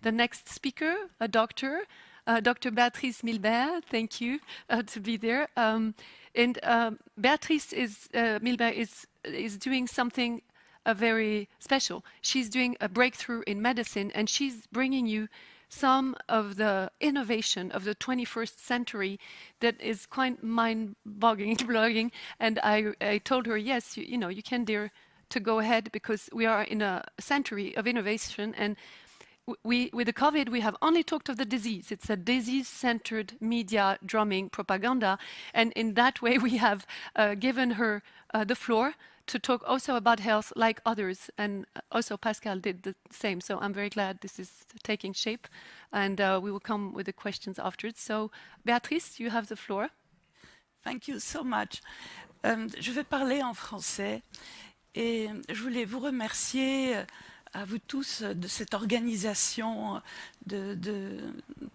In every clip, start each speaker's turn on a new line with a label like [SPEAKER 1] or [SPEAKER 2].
[SPEAKER 1] the next speaker, a doctor, Dr. Béatrice Milbert. Thank you to be there. Béatrice Milbert is doing something very special. She's doing a breakthrough in medicine, and she's bringing you some of the innovation of the 21st century that is quite mind-boggling. And I told her, yes, you can dare to go ahead, because we are in a century of innovation. And with the COVID, we have only talked of the disease. It's a disease-centered media drumming propaganda. And in that way, we have given her the floor to talk also about health like others. And also Pascal did the same. So I'm very glad this is taking shape. And we will come with the questions afterwards. So Béatrice, you have the floor.
[SPEAKER 2] Thank you so much. Je vais parler en français. Et je voulais vous remercier à vous tous de cette organisation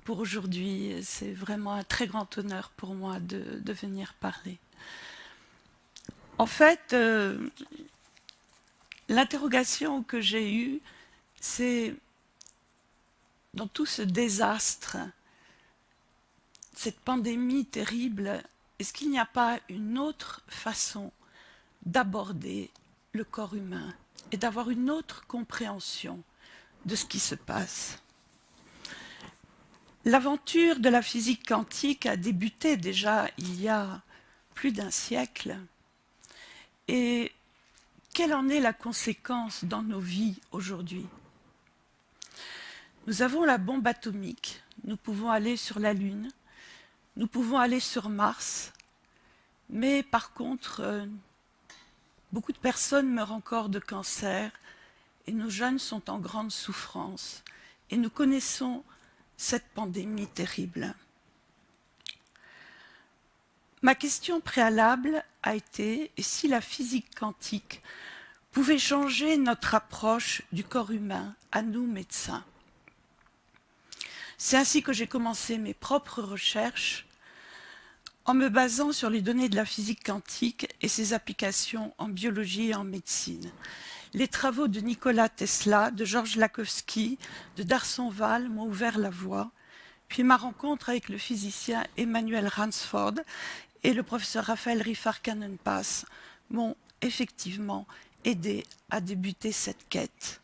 [SPEAKER 2] pour aujourd'hui. C'est vraiment un très grand honneur pour moi de venir parler. En fait, l'interrogation que j'ai eue, c'est dans tout ce désastre, cette pandémie terrible, est-ce qu'il n'y a pas une autre façon d'aborder le corps humain et d'avoir une autre compréhension de ce qui se passe? L'aventure de la physique quantique a débuté déjà il y a plus d'un siècle. Et quelle en est la conséquence dans nos vies aujourd'hui? Nous avons la bombe atomique, nous pouvons aller sur la Lune, nous pouvons aller sur Mars, mais par contre, beaucoup de personnes meurent encore de cancer et nos jeunes sont en grande souffrance. Et nous connaissons cette pandémie terrible. Ma question préalable a été, et si la physique quantique pouvait changer notre approche du corps humain, à nous médecins? C'est ainsi que j'ai commencé mes propres recherches en me basant sur les données de la physique quantique et ses applications en biologie et en médecine. Les travaux de Nikola Tesla, de Georges Lakhovsky, de Darson Wall m'ont ouvert la voie, puis ma rencontre avec le physicien Emmanuel Ransford et le professeur Raphaël Rifar-Cannon-Pass m'ont effectivement aidé à débuter cette quête.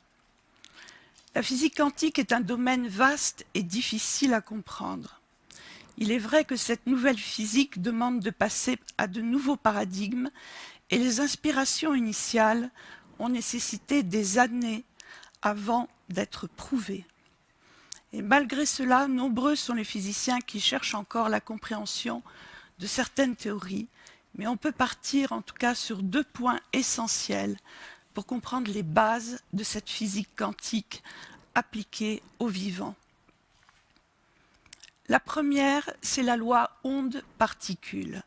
[SPEAKER 2] La physique quantique est un domaine vaste et difficile à comprendre. Il est vrai que cette nouvelle physique demande de passer à de nouveaux paradigmes et les inspirations initiales ont nécessité des années avant d'être prouvées. Et malgré cela, nombreux sont les physiciens qui cherchent encore la compréhension de certaines théories, mais on peut partir en tout cas sur deux points essentiels pour comprendre les bases de cette physique quantique appliquée au vivant. La première, c'est la loi onde-particule.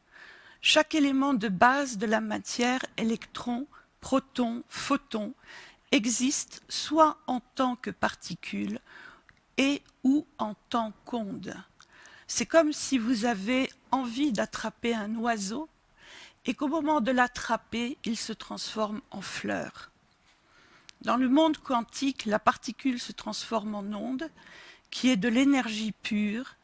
[SPEAKER 2] Chaque élément de base de la matière, électron, proton, photon, existe soit en tant que particule et ou en tant qu'onde. C'est comme si vous avez envie d'attraper un oiseau et qu'au moment de l'attraper, il se transforme en fleur. Dans le monde quantique, la particule se transforme en onde, qui est de l'énergie pure,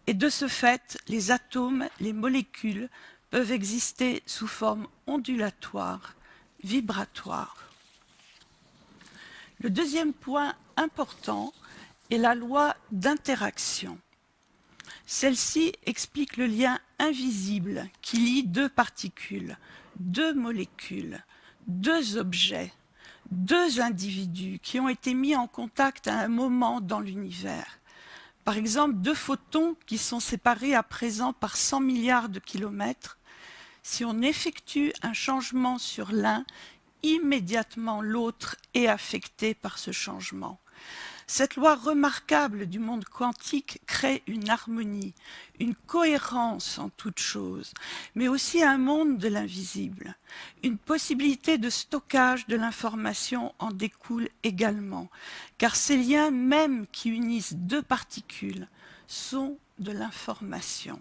[SPEAKER 2] et de ce fait, les atomes, les molécules peuvent exister sous forme ondulatoire, vibratoire. Le deuxième point important est la loi d'interaction. Celle-ci explique le lien invisible qui lie deux particules, deux molécules, deux objets, deux individus qui ont été mis en contact à un moment dans l'univers. Par exemple, deux photons qui sont séparés à présent par 100 milliards de kilomètres. Si on effectue un changement sur l'un, immédiatement l'autre est affecté par ce changement. Cette loi remarquable du monde quantique crée une harmonie, une cohérence en toute chose, mais aussi un monde de l'invisible. Une possibilité de stockage de l'information en découle également, car ces liens même qui unissent deux particules sont de l'information.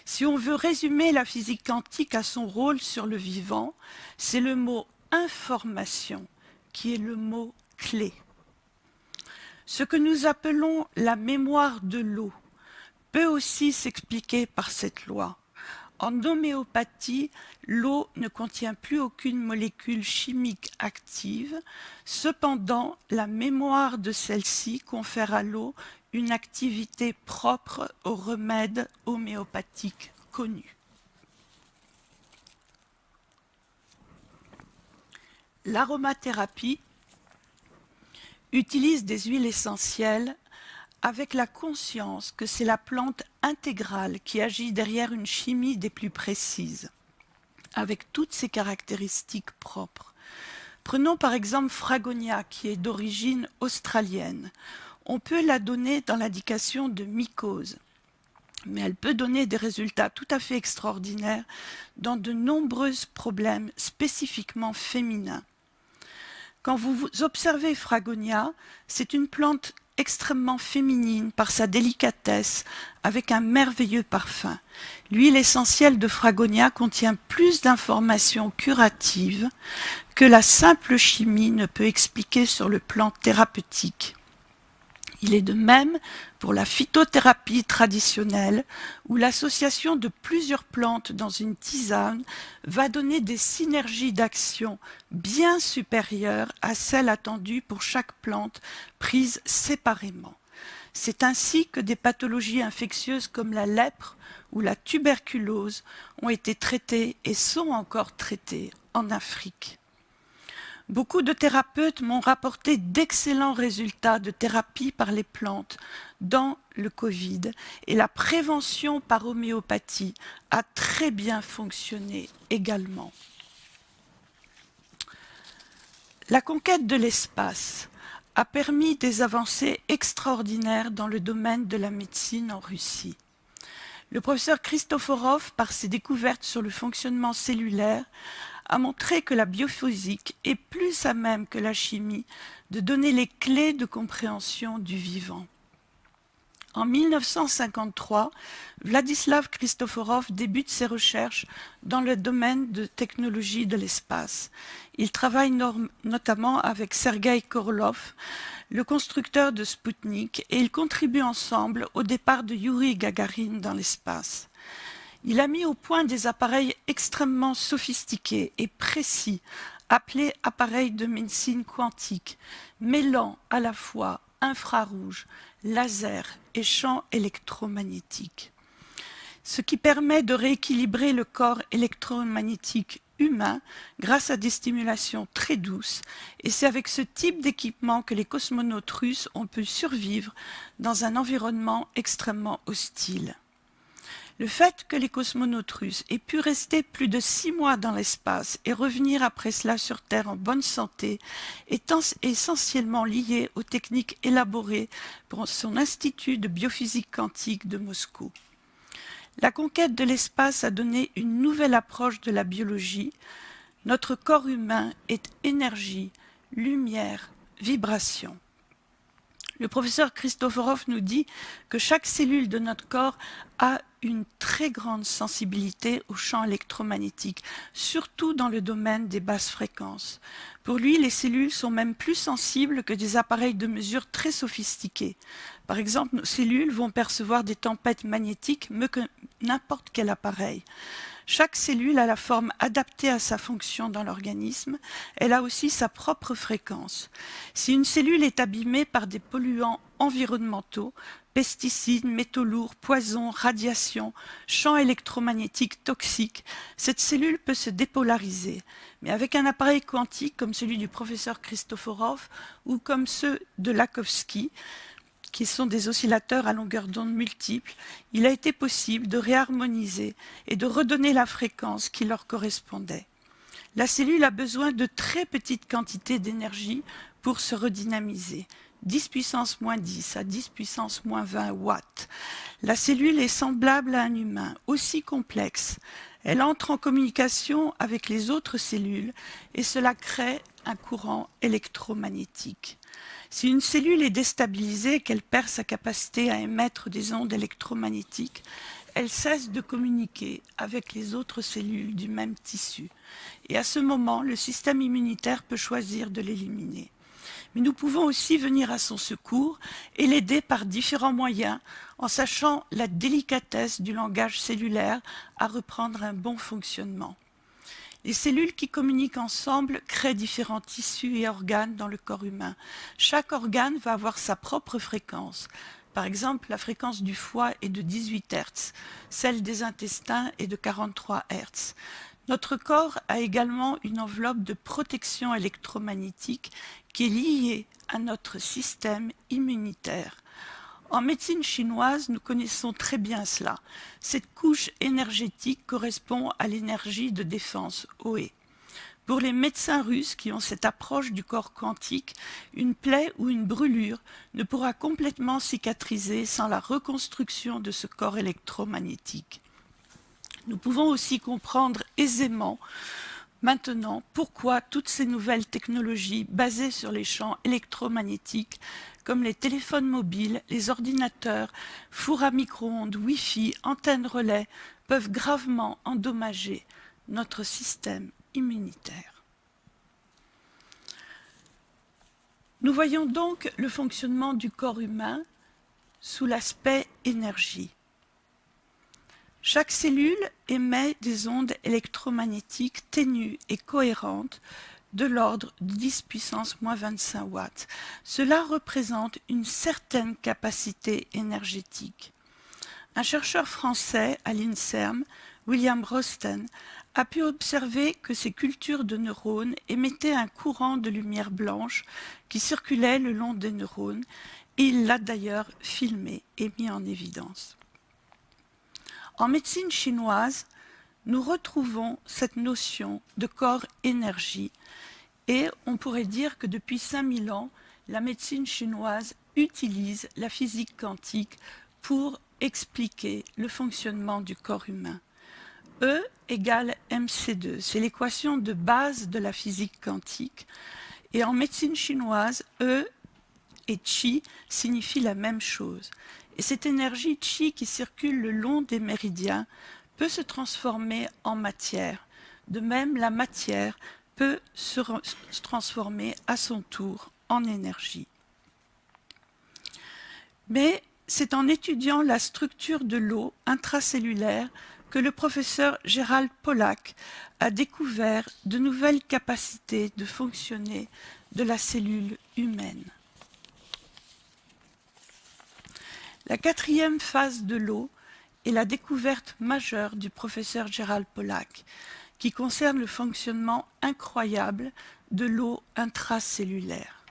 [SPEAKER 2] Si on veut résumer la physique quantique à son rôle sur le vivant, c'est le mot information qui est le mot clé. Ce que nous appelons la mémoire de l'eau peut aussi s'expliquer par cette loi. En homéopathie, l'eau ne contient plus aucune molécule chimique active. Cependant, la mémoire de celle-ci confère à l'eau une activité propre aux remèdes homéopathiques connus. L'aromathérapie utilise des huiles essentielles avec la conscience que c'est la plante intégrale qui agit derrière une chimie des plus précises, avec toutes ses caractéristiques propres. Prenons par exemple Fragonia, qui est d'origine australienne. On peut la donner dans l'indication de mycose, mais elle peut donner des résultats tout à fait extraordinaires dans de nombreux problèmes spécifiquement féminins. Quand vous observez Fragonia, c'est une plante extrêmement féminine par sa délicatesse, avec un merveilleux parfum. L'huile essentielle de Fragonia contient plus d'informations curatives que la simple chimie ne peut expliquer sur le plan thérapeutique. Il est de même pour la phytothérapie traditionnelle, où l'association de plusieurs plantes dans une tisane va donner des synergies d'action bien supérieures à celles attendues pour chaque plante prise séparément. C'est ainsi que des pathologies infectieuses comme la lèpre ou la tuberculose ont été traitées et sont encore traitées en Afrique. Beaucoup de thérapeutes m'ont rapporté d'excellents résultats de thérapie par les plantes dans le Covid et la prévention par homéopathie a très bien fonctionné également. La conquête de l'espace a permis des avancées extraordinaires dans le domaine de la médecine en Russie. Le professeur Christoforov, par ses découvertes sur le fonctionnement cellulaire, a montré que la biophysique est plus à même que la chimie de donner les clés de compréhension du vivant. En 1953, Vladislav Christoforov débute ses recherches dans le domaine de technologie de l'espace. Il travaille notamment avec Sergueï Korolev, le constructeur de Spoutnik, et ils contribuent ensemble au départ de Youri Gagarin dans l'espace. Il a mis au point des appareils extrêmement sophistiqués et précis, appelés appareils de médecine quantique, mêlant à la fois infrarouge, laser et champs électromagnétiques. Ce qui permet de rééquilibrer le corps électromagnétique humain grâce à des stimulations très douces, et c'est avec ce type d'équipement que les cosmonautes russes ont pu survivre dans un environnement extrêmement hostile. Le fait que les cosmonautes russes aient pu rester plus de 6 mois dans l'espace et revenir après cela sur Terre en bonne santé est essentiellement lié aux techniques élaborées pour son institut de biophysique quantique de Moscou. La conquête de l'espace a donné une nouvelle approche de la biologie. Notre corps humain est énergie, lumière, vibration. Le professeur Christoforov nous dit que chaque cellule de notre corps a une très grande sensibilité aux champs électromagnétiques, surtout dans le domaine des basses fréquences. Pour lui, les cellules sont même plus sensibles que des appareils de mesure très sophistiqués. Par exemple, nos cellules vont percevoir des tempêtes magnétiques mieux que n'importe quel appareil. Chaque cellule a la forme adaptée à sa fonction dans l'organisme. Elle a aussi sa propre fréquence. Si une cellule est abîmée par des polluants environnementaux, pesticides, métaux lourds, poisons, radiations, champs électromagnétiques toxiques, cette cellule peut se dépolariser. Mais avec un appareil quantique comme celui du professeur Christoforov ou comme ceux de Lakhovsky, qui sont des oscillateurs à longueur d'onde multiples, il a été possible de réharmoniser et de redonner la fréquence qui leur correspondait. La cellule a besoin de très petites quantités d'énergie pour se redynamiser, 10 puissance moins 10 à 10 puissance moins 20 watts. La cellule est semblable à un humain, aussi complexe. Elle entre en communication avec les autres cellules et cela crée un courant électromagnétique. Si une cellule est déstabilisée, qu'elle perd sa capacité à émettre des ondes électromagnétiques, elle cesse de communiquer avec les autres cellules du même tissu. Et à ce moment, le système immunitaire peut choisir de l'éliminer. Mais nous pouvons aussi venir à son secours et l'aider par différents moyens, en sachant la délicatesse du langage cellulaire à reprendre un bon fonctionnement. Les cellules qui communiquent ensemble créent différents tissus et organes dans le corps humain. Chaque organe va avoir sa propre fréquence. Par exemple, la fréquence du foie est de 18 Hz, celle des intestins est de 43 Hz. Notre corps a également une enveloppe de protection électromagnétique qui est liée à notre système immunitaire. En médecine chinoise, nous connaissons très bien cela. Cette couche énergétique correspond à l'énergie de défense OE. Pour les médecins russes qui ont cette approche du corps quantique, une plaie ou une brûlure ne pourra complètement cicatriser sans la reconstruction de ce corps électromagnétique. Nous pouvons aussi comprendre aisément maintenant pourquoi toutes ces nouvelles technologies basées sur les champs électromagnétiques, comme les téléphones mobiles, les ordinateurs, fours à micro-ondes, Wi-Fi, antennes relais, peuvent gravement endommager notre système immunitaire. Nous voyons donc le fonctionnement du corps humain sous l'aspect énergie. Chaque cellule émet des ondes électromagnétiques ténues et cohérentes de l'ordre de 10 puissance moins 25 watts. Cela représente une certaine capacité énergétique. Un chercheur français à l'INSERM, William Rosten, a pu observer que ces cultures de neurones émettaient un courant de lumière blanche qui circulait le long des neurones, et il l'a d'ailleurs filmé et mis en évidence. En médecine chinoise, nous retrouvons cette notion de corps-énergie et on pourrait dire que depuis 5000 ans, la médecine chinoise utilise la physique quantique pour expliquer le fonctionnement du corps humain. E égale mc2, c'est l'équation de base de la physique quantique. Et en médecine chinoise, E et Qi signifient la même chose. Et cette énergie Qi qui circule le long des méridiens peut se transformer en matière. De même, la matière peut se transformer à son tour en énergie. Mais c'est en étudiant la structure de l'eau intracellulaire que le professeur Gerald Pollack a découvert de nouvelles capacités de fonctionner de la cellule humaine. La quatrième phase de l'eau est la découverte majeure du professeur Gerald Pollack, qui concerne le fonctionnement incroyable de l'eau intracellulaire.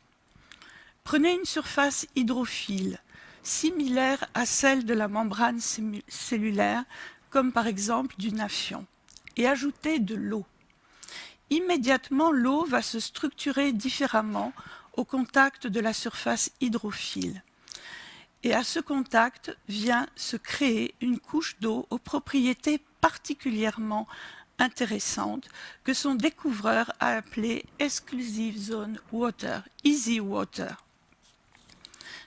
[SPEAKER 2] Prenez une surface hydrophile, similaire à celle de la membrane cellulaire, comme par exemple du naphion, et ajoutez de l'eau. Immédiatement, l'eau va se structurer différemment au contact de la surface hydrophile. Et à ce contact vient se créer une couche d'eau aux propriétés particulièrement intéressantes que son découvreur a appelée Exclusive Zone Water, Easy Water.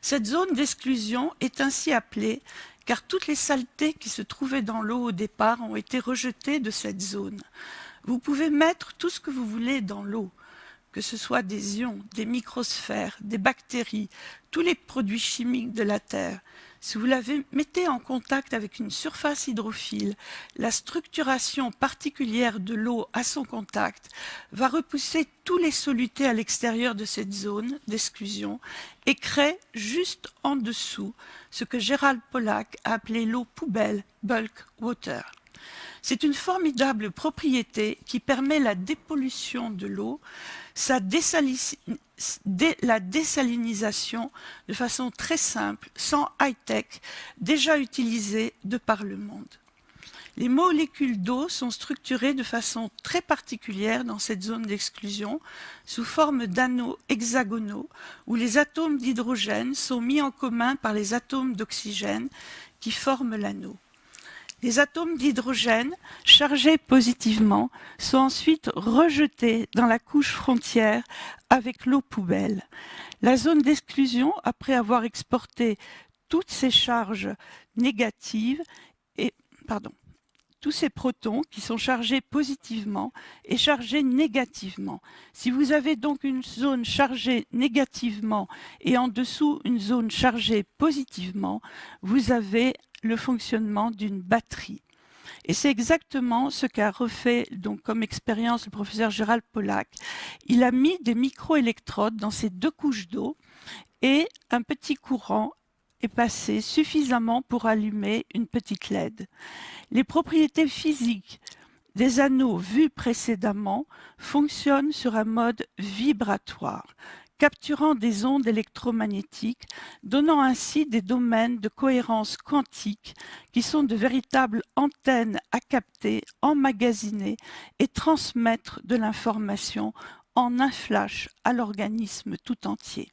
[SPEAKER 2] Cette zone d'exclusion est ainsi appelée car toutes les saletés qui se trouvaient dans l'eau au départ ont été rejetées de cette zone. Vous pouvez mettre tout ce que vous voulez dans l'eau, que ce soit des ions, des microsphères, des bactéries, tous les produits chimiques de la Terre. Si vous la mettez en contact avec une surface hydrophile, la structuration particulière de l'eau à son contact va repousser tous les solutés à l'extérieur de cette zone d'exclusion et crée juste en dessous ce que Gerald Pollack a appelé l'eau poubelle, bulk water. C'est une formidable propriété qui permet la dépollution de l'eau, la désalinisation de façon très simple, sans high-tech, déjà utilisée de par le monde. Les molécules d'eau sont structurées de façon très particulière dans cette zone d'exclusion, sous forme d'anneaux hexagonaux, où les atomes d'hydrogène sont mis en commun par les atomes d'oxygène qui forment l'anneau. Les atomes d'hydrogène chargés positivement sont ensuite rejetés dans la couche frontière avec l'eau poubelle. La zone d'exclusion, après avoir exporté toutes ces charges négatives, tous ces protons qui sont chargés positivement et chargés négativement. Si vous avez donc une zone chargée négativement et en dessous une zone chargée positivement, vous avez le fonctionnement d'une batterie. Et c'est exactement ce qu'a refait donc comme expérience le professeur Gérald Pollack. Il a mis des microélectrodes dans ces deux couches d'eau et un petit courant est passé suffisamment pour allumer une petite LED. Les propriétés physiques des anneaux vus précédemment fonctionnent sur un mode vibratoire, capturant des ondes électromagnétiques, donnant ainsi des domaines de cohérence quantique qui sont de véritables antennes à capter, emmagasiner et transmettre de l'information en un flash à l'organisme tout entier.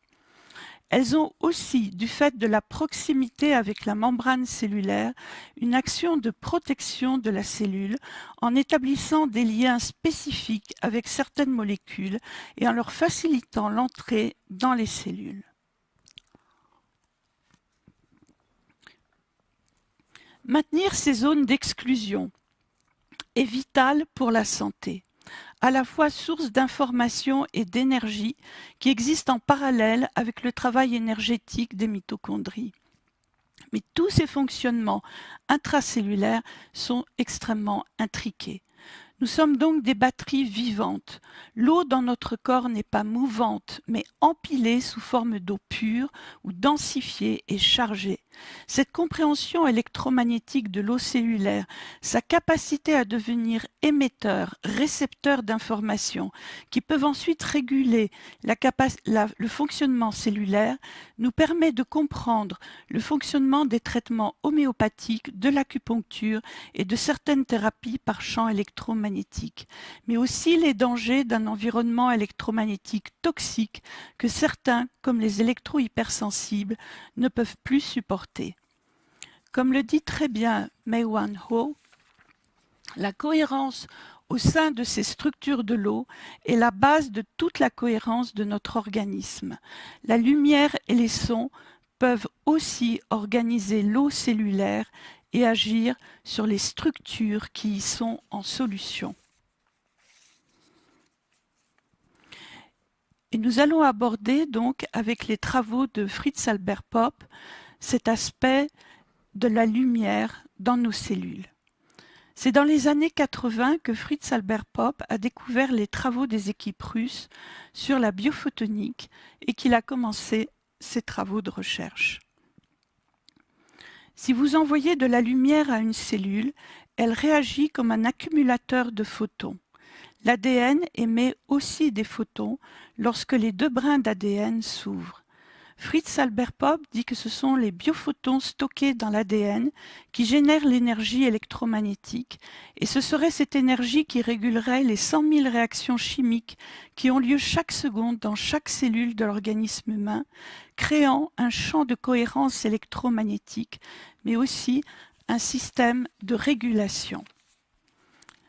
[SPEAKER 2] Elles ont aussi, du fait de la proximité avec la membrane cellulaire, une action de protection de la cellule en établissant des liens spécifiques avec certaines molécules et en leur facilitant l'entrée dans les cellules. Maintenir ces zones d'exclusion est vital pour la santé, à la fois source d'information et d'énergie qui existent en parallèle avec le travail énergétique des mitochondries. Mais tous ces fonctionnements intracellulaires sont extrêmement intriqués. Nous sommes donc des batteries vivantes. L'eau dans notre corps n'est pas mouvante, mais empilée sous forme d'eau pure ou densifiée et chargée. Cette compréhension électromagnétique de l'eau cellulaire, sa capacité à devenir émetteur, récepteur d'informations qui peuvent ensuite réguler le fonctionnement cellulaire, nous permet de comprendre le fonctionnement des traitements homéopathiques, de l'acupuncture et de certaines thérapies par champ électromagnétique, mais aussi les dangers d'un environnement électromagnétique toxique que certains, comme les électro-hypersensibles, ne peuvent plus supporter. Comme le dit très bien Mei-Wan Ho, la cohérence au sein de ces structures de l'eau est la base de toute la cohérence de notre organisme. La lumière et les sons peuvent aussi organiser l'eau cellulaire et agir sur les structures qui y sont en solution. Et nous allons aborder donc avec les travaux de Fritz Albert Popp cet aspect de la lumière dans nos cellules. C'est dans les années 80 que Fritz Albert Popp a découvert les travaux des équipes russes sur la biophotonique et qu'il a commencé ses travaux de recherche. Si vous envoyez de la lumière à une cellule, elle réagit comme un accumulateur de photons. L'ADN émet aussi des photons lorsque les deux brins d'ADN s'ouvrent. Fritz Albert Popp dit que ce sont les biophotons stockés dans l'ADN qui génèrent l'énergie électromagnétique et ce serait cette énergie qui régulerait les 100 000 réactions chimiques qui ont lieu chaque seconde dans chaque cellule de l'organisme humain, créant un champ de cohérence électromagnétique, mais aussi un système de régulation,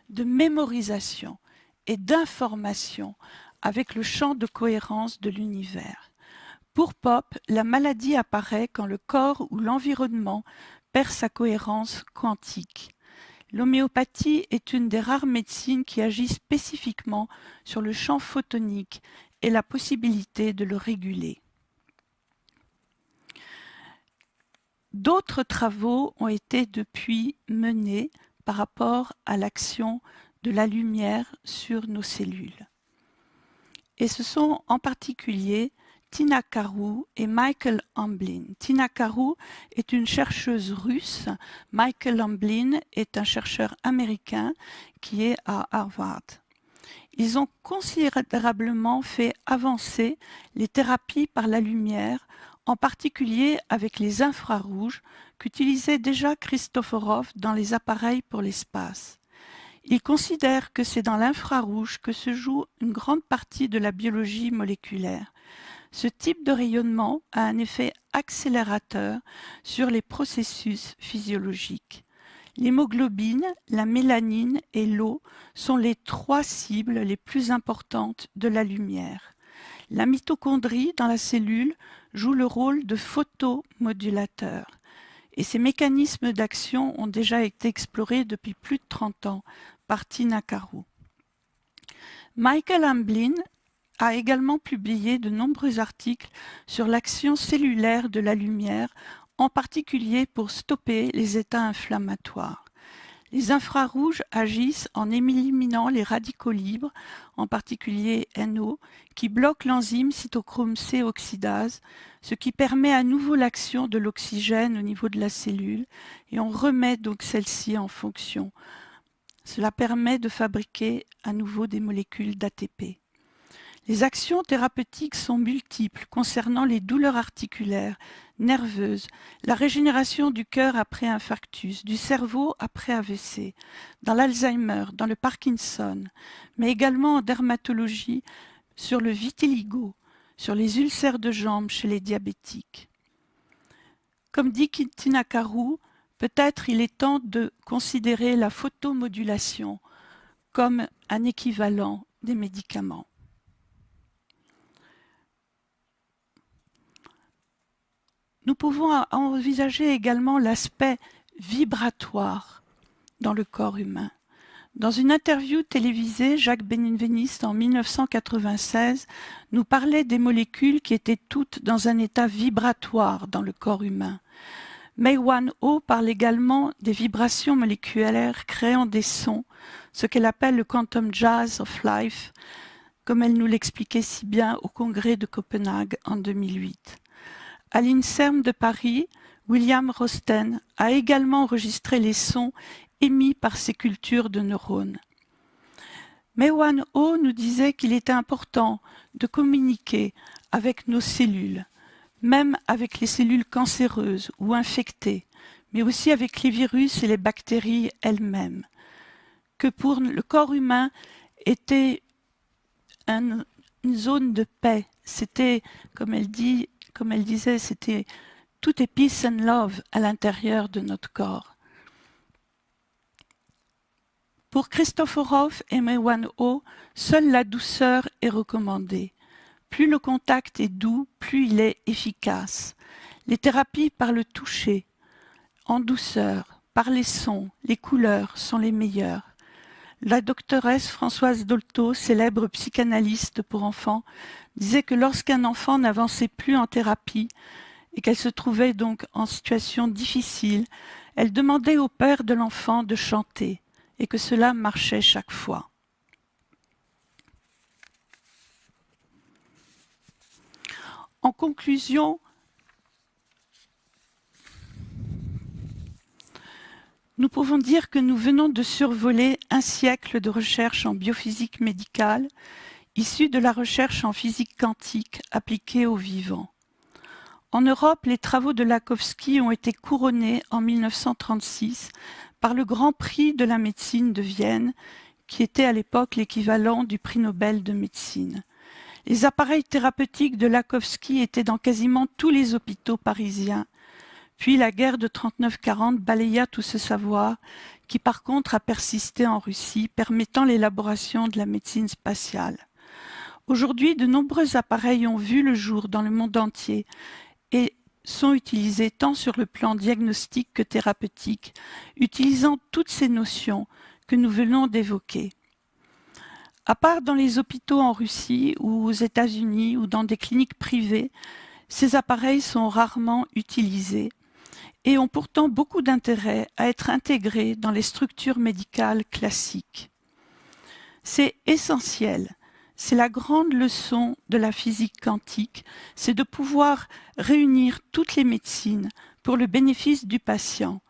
[SPEAKER 2] de mémorisation et d'information avec le champ de cohérence de l'univers. Pour Popp, la maladie apparaît quand le corps ou l'environnement perd sa cohérence quantique. L'homéopathie est une des rares médecines qui agit spécifiquement sur le champ photonique et la possibilité de le réguler. D'autres travaux ont été depuis menés par rapport à l'action de la lumière sur nos cellules. Et ce sont en particulier Tina Karou et Michael Hamblin. Tina Karou est une chercheuse russe, Michael Hamblin est un chercheur américain qui est à Harvard. Ils ont considérablement fait avancer les thérapies par la lumière, en particulier avec les infrarouges qu'utilisait déjà Christoforov dans les appareils pour l'espace. Ils considèrent que c'est dans l'infrarouge que se joue une grande partie de la biologie moléculaire. Ce type de rayonnement a un effet accélérateur sur les processus physiologiques. L'hémoglobine, la mélanine et l'eau sont les trois cibles les plus importantes de la lumière. La mitochondrie dans la cellule joue le rôle de photomodulateur. et ces mécanismes d'action ont déjà été explorés depuis plus de 30 ans par Tina Carew. Michael Hamblin a également publié de nombreux articles sur l'action cellulaire de la lumière, en particulier pour stopper les états inflammatoires. Les infrarouges agissent en éliminant les radicaux libres, en particulier NO, qui bloquent l'enzyme cytochrome C oxydase, ce qui permet à nouveau l'action de l'oxygène au niveau de la cellule, et on remet donc celle-ci en fonction. Cela permet de fabriquer à nouveau des molécules d'ATP. Les actions thérapeutiques sont multiples concernant les douleurs articulaires, nerveuses, la régénération du cœur après infarctus, du cerveau après AVC, dans l'Alzheimer, dans le Parkinson, mais également en dermatologie, sur le vitiligo, sur les ulcères de jambes chez les diabétiques. Comme dit Tina Carew, peut-être il est temps de considérer la photomodulation comme un équivalent des médicaments. Nous pouvons envisager également l'aspect vibratoire dans le corps humain. Dans une interview télévisée, Jacques Benveniste, en 1996, nous parlait des molécules qui étaient toutes dans un état vibratoire dans le corps humain. Mei-Wan Ho parle également des vibrations moléculaires créant des sons, ce qu'elle appelle le quantum jazz of life, comme elle nous l'expliquait si bien au congrès de Copenhague en 2008. À l'INSERM de Paris, William Rosten a également enregistré les sons émis par ces cultures de neurones. Mei-Wan Ho nous disait qu'il était important de communiquer avec nos cellules, même avec les cellules cancéreuses ou infectées, mais aussi avec les virus et les bactéries elles-mêmes, que pour le corps humain était une zone de paix. C'était, comme elle disait, c'était tout est peace and love à l'intérieur de notre corps. Pour Christoforov et Mei-Wan Ho, seule la douceur est recommandée. Plus le contact est doux, plus il est efficace. Les thérapies par le toucher, en douceur, par les sons, les couleurs sont les meilleures. La doctoresse Françoise Dolto, célèbre psychanalyste pour enfants, disait que lorsqu'un enfant n'avançait plus en thérapie et qu'elle se trouvait donc en situation difficile, elle demandait au père de l'enfant de chanter et que cela marchait chaque fois. En conclusion, nous pouvons dire que nous venons de survoler un siècle de recherche en biophysique médicale, issue de la recherche en physique quantique appliquée au vivant. En Europe, les travaux de Lakowski ont été couronnés en 1936 par le Grand Prix de la médecine de Vienne, qui était à l'époque l'équivalent du prix Nobel de médecine. Les appareils thérapeutiques de Lakowski étaient dans quasiment tous les hôpitaux parisiens. Puis la guerre de 39-40 balaya tout ce savoir, qui par contre a persisté en Russie, permettant l'élaboration de la médecine spatiale. Aujourd'hui, de nombreux appareils ont vu le jour dans le monde entier et sont utilisés tant sur le plan diagnostique que thérapeutique, utilisant toutes ces notions que nous venons d'évoquer. À part dans les hôpitaux en Russie ou aux États-Unis ou dans des cliniques privées, ces appareils sont rarement utilisés et ont pourtant beaucoup d'intérêt à être intégrés dans les structures médicales classiques. C'est essentiel, c'est la grande leçon de la physique quantique, c'est de pouvoir réunir toutes les médecines pour le bénéfice du patient,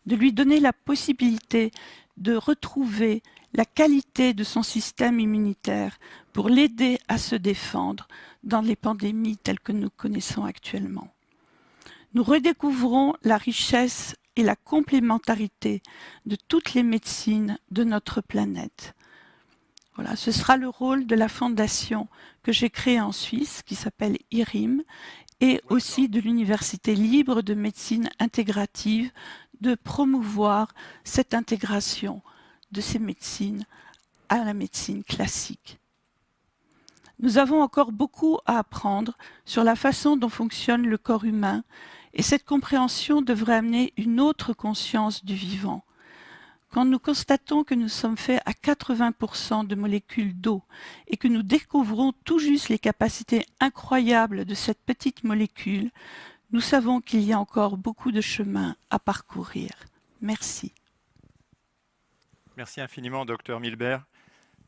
[SPEAKER 2] de lui donner la possibilité de retrouver la qualité de son système immunitaire pour l'aider à se défendre dans les pandémies telles que nous connaissons actuellement. Nous redécouvrons la richesse et la complémentarité de toutes les médecines de notre planète. Voilà, ce sera le rôle de la fondation que j'ai créée en Suisse, qui s'appelle IRIM, et aussi de l'Université libre de médecine intégrative, de promouvoir cette intégration de ces médecines à la médecine classique. Nous avons encore beaucoup à apprendre sur la façon dont fonctionne le corps humain Et cette compréhension devrait amener une autre conscience du vivant. Quand nous constatons que nous sommes faits à 80% de molécules d'eau et que nous découvrons tout juste les capacités incroyables de cette petite molécule, nous savons qu'il y a encore beaucoup de chemin à parcourir. Merci.
[SPEAKER 3] Merci infiniment, Dr Milbert,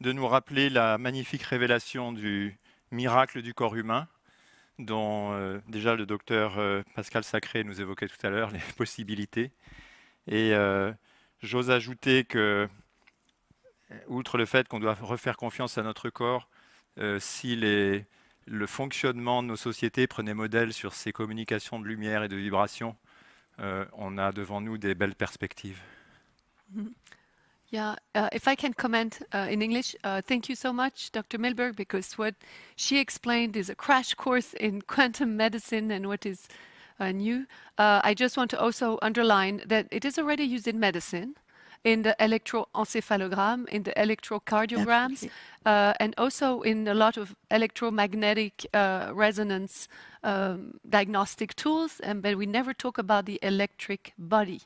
[SPEAKER 3] de nous rappeler la magnifique révélation du miracle du corps humain, dont déjà le docteur Pascal Sacré nous évoquait tout à l'heure les possibilités. Et j'ose ajouter que, outre le fait qu'on doit refaire confiance à notre corps, si le fonctionnement de nos sociétés prenait modèle sur ces communications de lumière et de vibration, on a devant nous des belles perspectives.
[SPEAKER 1] Yeah, if I can comment in English, thank you so much, Dr. Milberg, because what she explained is a crash course in quantum medicine and what is new. I just want to also underline that it is already used in medicine, in the electroencephalogram, in the electrocardiograms, and also in a lot of electromagnetic resonance diagnostic tools, but we never talk about the electric body.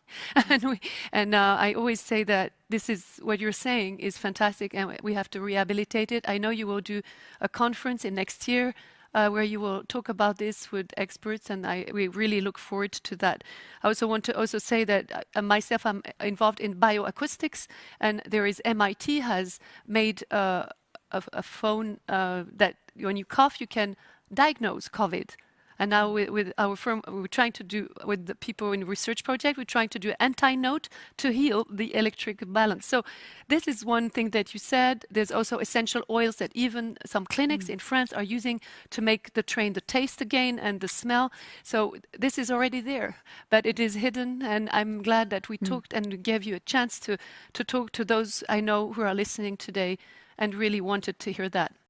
[SPEAKER 1] and I always say that this is what you're saying is fantastic, and we have to rehabilitate it. I know you will do a conference in next year where you will talk about this with experts, and we really look forward to that. I also want to also say that myself, I'm involved in bioacoustics, and there is MIT has made a phone that when you cough, you can diagnose COVID. And now with our firm, we're trying to do, with the people in the research project, we're trying to do an anti-note to heal the electric balance. So this is one thing that you said. There's also essential oils that even some clinics in France are using to make the taste again and the smell. So this is already there, but it is hidden. And I'm glad that we talked and gave you a chance to talk to those I know who are listening today and really wanted to hear that.